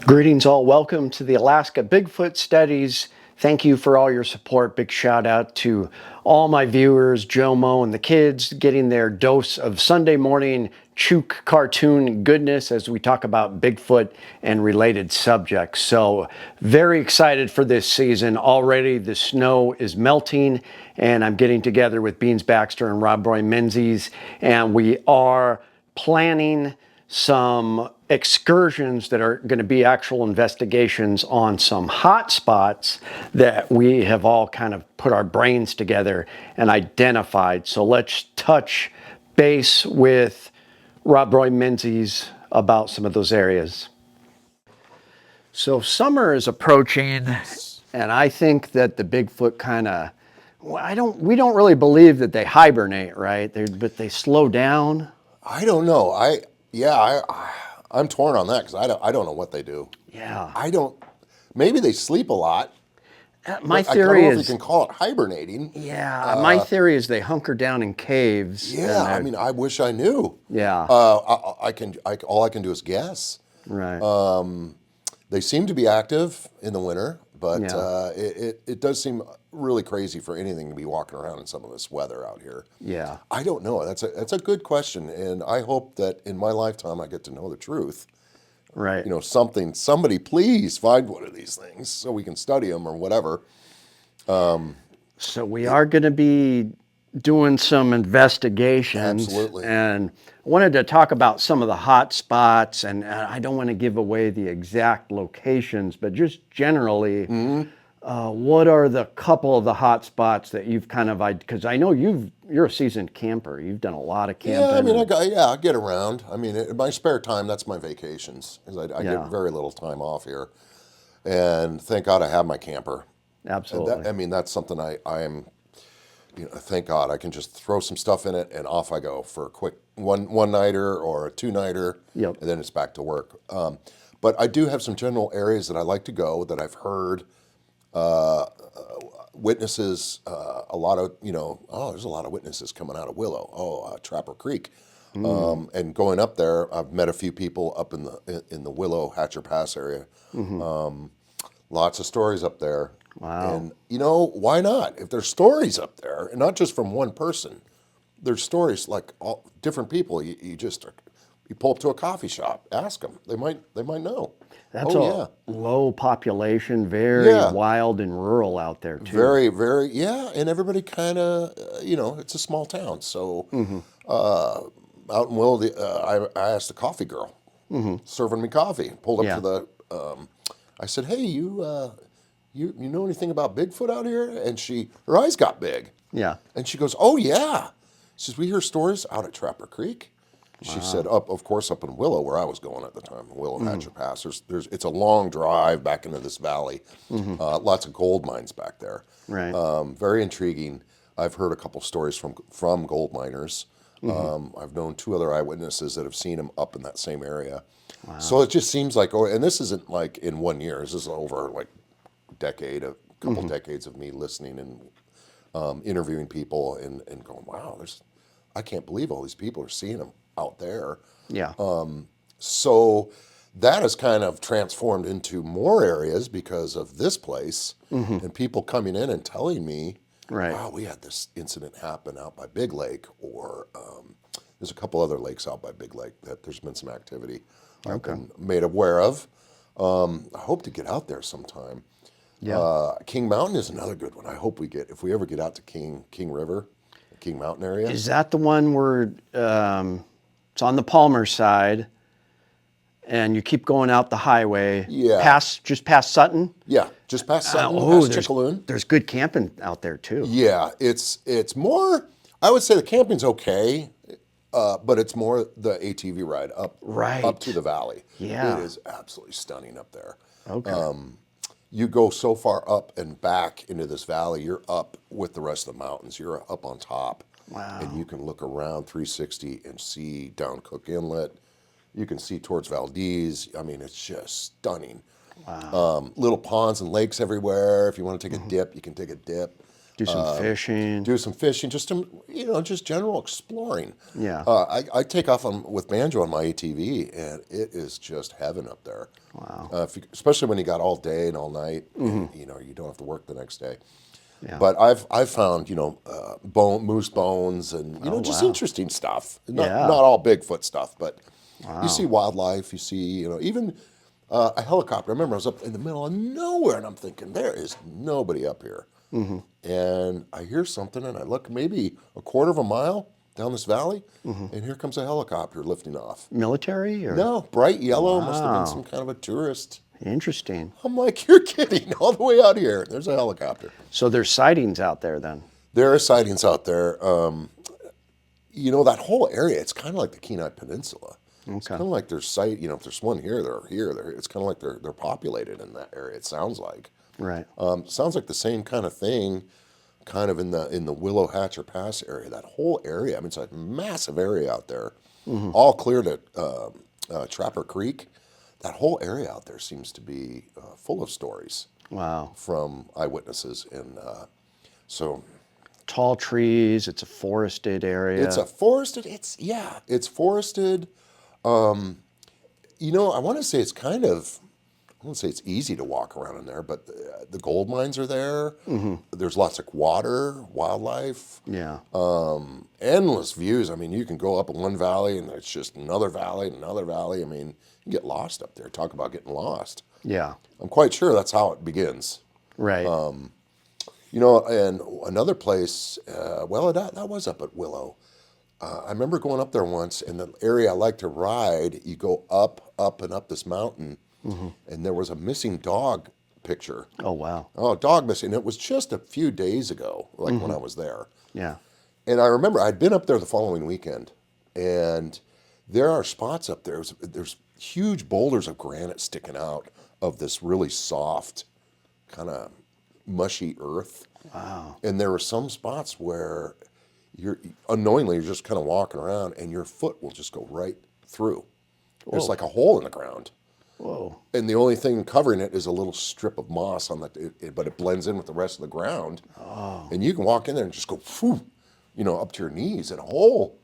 Greetings all. Welcome to the Alaska Bigfoot Studies. Thank you for all your support. Big shout out to all my viewers, Jomo and the kids, getting their dose of Sunday morning Chuke cartoon goodness as we talk about Bigfoot and related subjects. So very excited for this season. Already the snow is melting and I'm getting together with Beans Baxter and Rob Roy Menzies, and we are planning some excursions that are going to be actual investigations on some hot spots that we have all kind of put our brains together and identified. So let's touch base with Rob Roy Menzies about some of those areas. So summer is approaching, and I think that the Bigfoot kind of, we don't really believe that they hibernate, right? But they slow down. I don't know. I'm torn on that because I don't know what they do. Yeah. I don't. Maybe they sleep a lot. My But I don't theory know if you is, can call it hibernating. my theory is they hunker down in caves. Yeah, I mean, I wish I knew. Yeah, All I can do is guess. right. They seem to be active in the winter, but Yeah. it does seem really crazy for anything to be walking around in some of this weather out here. Yeah. I don't know. That's a good question, and I hope that in my lifetime I get to know the truth. Right. Somebody please find one of these things so we can study them or whatever. So we are going to be doing some investigations. Absolutely. And I wanted to talk about some of the hot spots, and I don't want to give away the exact locations, but just generally, what are the couple of the hot spots that you've kind of, because I know you're a seasoned camper. You've done a lot of camping. Yeah, I mean, I get around. I mean, in my spare time, that's my vacations, because I Yeah. get very little time off here. And thank God I have my camper. And Absolutely. I mean, that's something I am, thank God I can just throw some stuff in it and off I go for a quick one-nighter or a two-nighter, Yep. and then it's back to work. But I do have some general areas that I like to go that I've heard witnesses, a lot of, there's a lot of witnesses coming out of Willow, Trapper Creek. And going up there, I've met a few people up in the Willow Hatcher Pass area. Lots of stories up there. Wow. And, why not? If there's stories up there, and not just from one person, there's stories like all different people. You pull up to a coffee shop, ask them. They might know. That's Oh, a low population, very Yeah. wild and rural out there too. Very, very, yeah. And everybody kind of, it's a small town. So out in Willow, I asked the coffee girl serving me coffee. Pulled up Yeah. to I said, hey, you know anything about Bigfoot out here? And her eyes got big. Yeah. And she goes, oh, yeah. She says, we hear stories out at Trapper Creek. She said, of course, up in Willow, where I was going at the time, Willow Hatcher Pass. It's a long drive back into this valley. Lots of gold mines back there. Right. Very intriguing. I've heard a couple stories from gold miners. I've known two other eyewitnesses that have seen them up in that same area. Wow. So it just seems like, and this isn't like in 1 year. This is over like a couple decades of me listening and interviewing people and going, wow, I can't believe all these people are seeing them out there. Yeah. So that has kind of transformed into more areas because of this place and people coming in and telling me, Right. wow, we had this incident happen out by Big Lake, or there's a couple other lakes out by Big Lake that there's been some activity I've been made aware of. I hope to get out there sometime. Yeah. King Mountain is another good one. I hope if we ever get out to King River, the King Mountain area. Is that the one where it's on the Palmer side, and you keep going out the highway? Yeah. Just past Sutton. Yeah, just past Sutton, past Chickaloon. There's good camping out there too. Yeah, it's more. I would say the camping's okay, but it's more the ATV ride up to the valley. Yeah. It is absolutely stunning up there. Okay. You go so far up and back into this valley, you're up with the rest of the mountains. You're up on top. Wow. And you can look around 360 and see down Cook Inlet. You can see towards Valdez. I mean, it's just stunning. Wow. Little ponds and lakes everywhere. If you want to take a dip, you can take a dip. Do some fishing. do some fishing, just to, just general exploring. Yeah. I take off with Banjo on my ATV, and it is just heaven up there. Wow. Especially when you got all day and all night, and, you don't have to work the next day. Yeah. But I've found moose bones and just wow. interesting stuff. Yeah. Not all Bigfoot stuff, but Wow. you see wildlife. You see even a helicopter. I remember I was up in the middle of nowhere, and I'm thinking there is nobody up here. And I hear something, and I look maybe a quarter of a mile down this valley, and here comes a helicopter lifting off. Military or? No, bright yellow. Wow. Must have been some kind of a tourist. Interesting. I'm like, you're kidding! All the way out here, there's a helicopter. So there's sightings out there then? There are sightings out there. That whole area, it's kind of like the Kenai Peninsula. It's kind of like there's if there's one here, they're here. It's kind of like they're populated in that area. It sounds like. Right. Sounds like the same kind of thing, kind of in the Willow Hatcher Pass area. That whole area. I mean, it's a massive area out there, all cleared at Trapper Creek. That whole area out there seems to be full of stories. Wow. From eyewitnesses, and so tall trees. It's a forested area. it's forested. It's forested. I want to say it's kind of. I wouldn't say it's easy to walk around in there, but the gold mines are there. There's lots of water, wildlife. Yeah. Endless views. I mean, you can go up in one valley and it's just another valley and another valley. I mean, you get lost up there. Talk about getting lost. Yeah. I'm quite sure that's how it begins. Right. And another place, that was up at Willow. I remember going up there once, and the area I like to ride, you go up, and up this mountain, and there was a missing dog picture. Oh, wow. Oh, dog missing. It was just a few days ago, like when I was there. Yeah. And I remember I'd been up there the following weekend, and there are spots up there. There's huge boulders of granite sticking out of this really soft, kind of mushy earth. Wow. And there were some spots where you're just kind of walking around, and your foot will just go right through. There's like a hole in the ground. Whoa. And the only thing covering it is a little strip of moss but it blends in with the rest of the ground. Oh. And you can walk in there and just go, phew, up to your knees in a hole.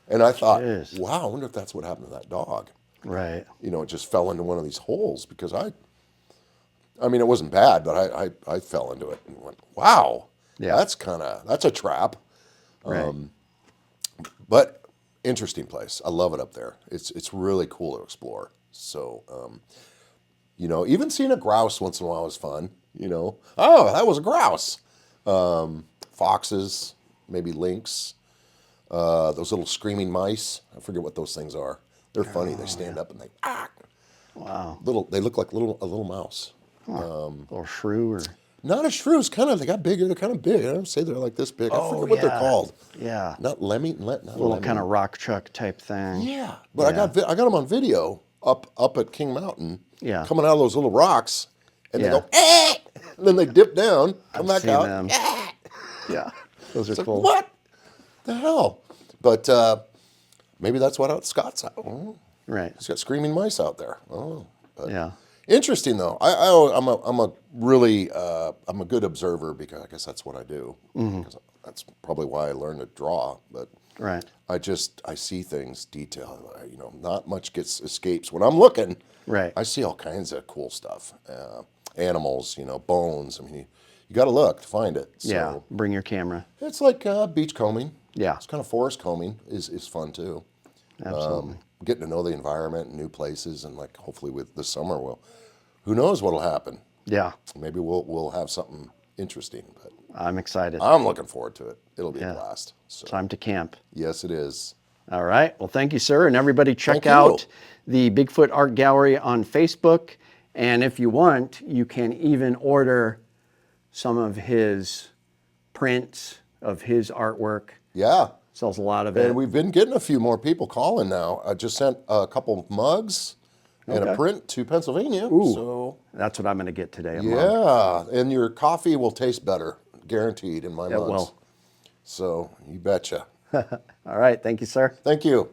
And I thought, Jeez. wow, I wonder if that's what happened to that dog. Right. It just fell into one of these holes because I mean, it wasn't bad, but I fell into it and went, wow, Yeah. that's a trap. Right. But interesting place. I love it up there. It's really cool to explore. So, even seeing a grouse once in a while is fun. Oh, that was a grouse. Foxes, maybe lynx. Those little screaming mice. I forget what those things are. They're funny. They stand up and they Wow. They look like a little mouse. Little shrew or? Not a shrew. It's kind of, they got bigger. They're kind of big. I don't say they're like this big. I forget what they're called. Yeah. Not lemmy. Not Little lemmy. kind of rock chuck type thing. Yeah, but I got them on video up at King Mountain. Yeah. Coming out of those little rocks, and Yeah. they go, eh! And then they dip down, come back seen out. them. Eh! Yeah. Those are It's like, cool. what the hell? But maybe that's what Scott's out. Oh, Right. he's got screaming mice out there. Oh, but Yeah. interesting though. I'm a good observer because I guess that's what I do. Because that's probably why I learned to draw. But Right. I see things detailed. Not much escapes when I'm looking. Right. I see all kinds of cool stuff. Animals, bones. I mean, you got to look to find it. So Yeah. Bring your camera. it's like beach combing. Yeah. It's kind of forest combing is fun too. Absolutely. Getting to know the environment and new places, and like hopefully with this summer, who knows what'll happen. Yeah. Maybe we'll have something interesting. But I'm excited. I'm looking forward to it. It'll be a Yeah. blast. So Time to camp. yes, it is. All right. Well, thank you, sir. And everybody check Thank you. out the Bigfoot Art Gallery on Facebook. And if you want, you can even order some of his prints of his artwork. Yeah. Sells a lot of it. And we've been getting a few more people calling now. I just sent a couple of mugs and a Okay. print to Pennsylvania. Ooh. So That's what I'm going to get today. a mug. yeah, and your coffee will taste better, guaranteed, in my It mugs. will. So you betcha. All right. Thank you, sir. Thank you.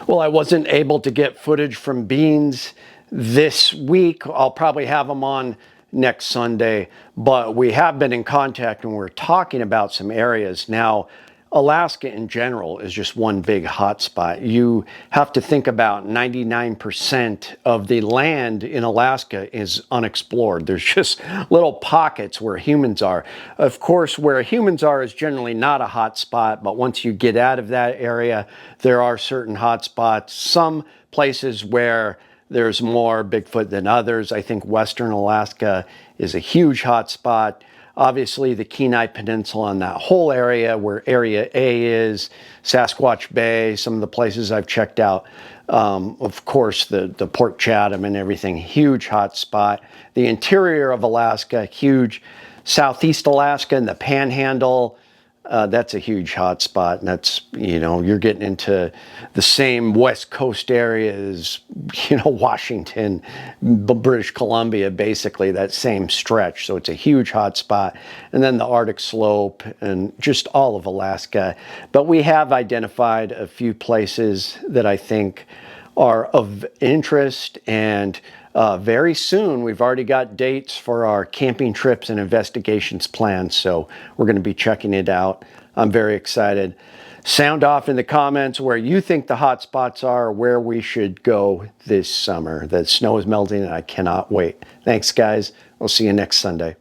Well, I wasn't able to get footage from Beans this week. I'll probably have them on next Sunday, but we have been in contact and we're talking about some areas. Now, Alaska in general is just one big hotspot. You have to think about 99% of the land in Alaska is unexplored. There's just little pockets where humans are. Of course, where humans are is generally not a hotspot, but once you get out of that area, there are certain hotspots. Some places where there's more Bigfoot than others. I think Western Alaska is a huge hotspot. Obviously, the Kenai Peninsula and that whole area where Area A is, Sasquatch Bay, some of the places I've checked out. Of course, the Port Chatham and everything, huge hotspot. The interior of Alaska, huge. Southeast Alaska and the Panhandle, that's a huge hotspot. And that's, you know, you're getting into the same West Coast areas, you know, Washington, British Columbia, basically that same stretch. So it's a huge hotspot. And then the Arctic slope and just all of Alaska. But we have identified a few places that I think are of interest, and very soon we've already got dates for our camping trips and investigations planned, so we're going to be checking it out. I'm very excited. Sound off in the comments where you think the hot spots are, where we should go this summer. The snow is melting and I cannot wait. Thanks guys. We'll see you next Sunday.